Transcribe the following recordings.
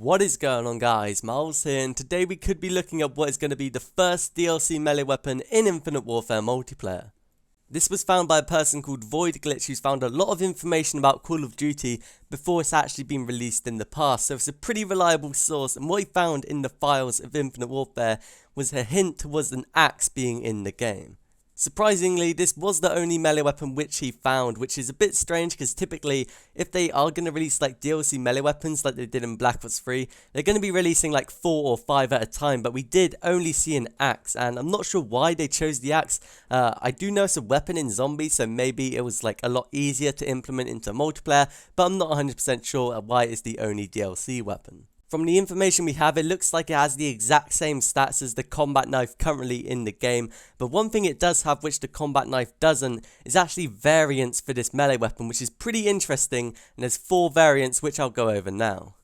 What is going on, guys? Miles here, and today we could be looking at what is going to be the first DLC melee weapon in Infinite Warfare multiplayer. This was found by a person called Void Glitch, who's found a lot of information about Call of Duty before it's actually been released in the past, so it's a pretty reliable source, and what he found in the files of Infinite Warfare was a hint towards an axe being in the game. Surprisingly, this was the only melee weapon which he found, which is a bit strange because typically if they are going to release like DLC melee weapons like they did in Black Ops 3, they're going to be releasing like 4 or 5 at a time, but we did only see an axe, and I'm not sure why they chose the axe. I do know it's a weapon in zombies, so maybe it was like a lot easier to implement into multiplayer, but I'm not 100% sure why it's the only DLC weapon. From the information we have, it looks like it has the exact same stats as the combat knife currently in the game, but one thing it does have which the combat knife doesn't is actually variants for this melee weapon, which is pretty interesting, and there's 4 variants which I'll go over now.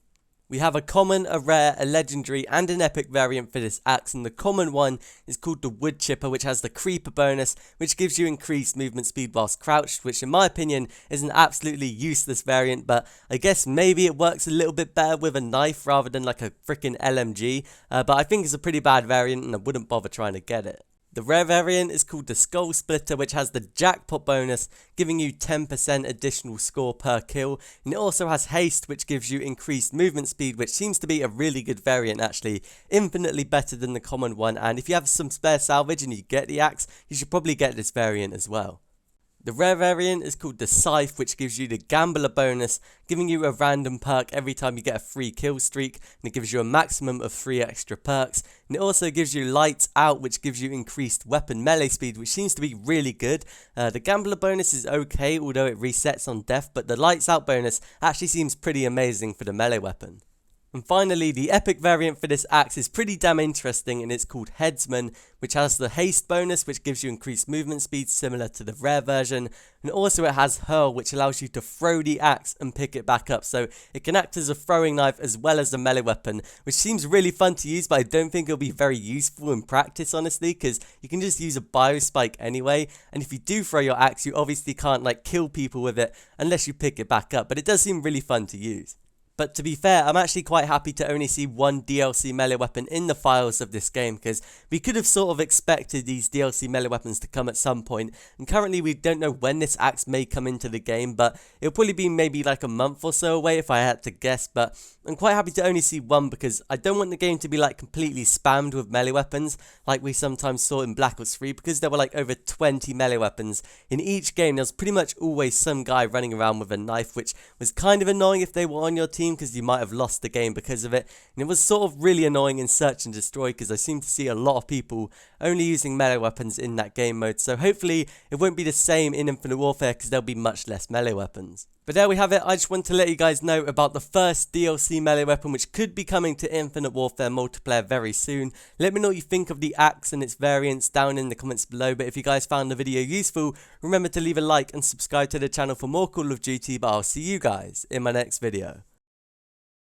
We have a common, a rare, a legendary, and an epic variant for this axe, and the common one is called the Wood Chipper, which has the creeper bonus, which gives you increased movement speed whilst crouched, which in my opinion is an absolutely useless variant, but I guess maybe it works a little bit better with a knife rather than like a freaking LMG, but I think it's a pretty bad variant and I wouldn't bother trying to get it. The rare variant is called the Skull Splitter, which has the jackpot bonus, giving you 10% additional score per kill, and it also has haste, which gives you increased movement speed, which seems to be a really good variant actually, infinitely better than the common one, and if you have some spare salvage and you get the axe, you should probably get this variant as well. The rare variant is called the Scythe, which gives you the Gambler bonus, giving you a random perk every time you get a free kill streak, and it gives you a maximum of 3 extra perks, and it also gives you Lights Out, which gives you increased weapon melee speed, which seems to be really good. The Gambler bonus is okay, although it resets on death, but the Lights Out bonus actually seems pretty amazing for the melee weapon. And finally, the epic variant for this axe is pretty damn interesting, and it's called Headsman, which has the haste bonus, which gives you increased movement speed similar to the rare version, and also it has Hurl, which allows you to throw the axe and pick it back up, so it can act as a throwing knife as well as a melee weapon, which seems really fun to use, but I don't think it'll be very useful in practice, honestly, because you can just use a biospike anyway, and if you do throw your axe, you obviously can't like kill people with it unless you pick it back up, but it does seem really fun to use. But to be fair, I'm actually quite happy to only see one DLC melee weapon in the files of this game, because we could have sort of expected these DLC melee weapons to come at some point, and currently we don't know when this axe may come into the game, but it'll probably be maybe like a month or so away if I had to guess, but I'm quite happy to only see one because I don't want the game to be like completely spammed with melee weapons like we sometimes saw in Black Ops 3, because there were like over 20 melee weapons. In each game there was pretty much always some guy running around with a knife, which was kind of annoying if they were on your team, because you might have lost the game because of it, and it was sort of really annoying in Search and Destroy because I seem to see a lot of people only using melee weapons in that game mode, so hopefully it won't be the same in Infinite Warfare because there'll be much less melee weapons. But there we have it. I just want to let you guys know about the first DLC melee weapon which could be coming to Infinite Warfare multiplayer very soon. Let me know what you think of the axe and its variants down in the comments below, but if you guys found the video useful, remember to leave a like and subscribe to the channel for more Call of Duty, but I'll see you guys in my next video.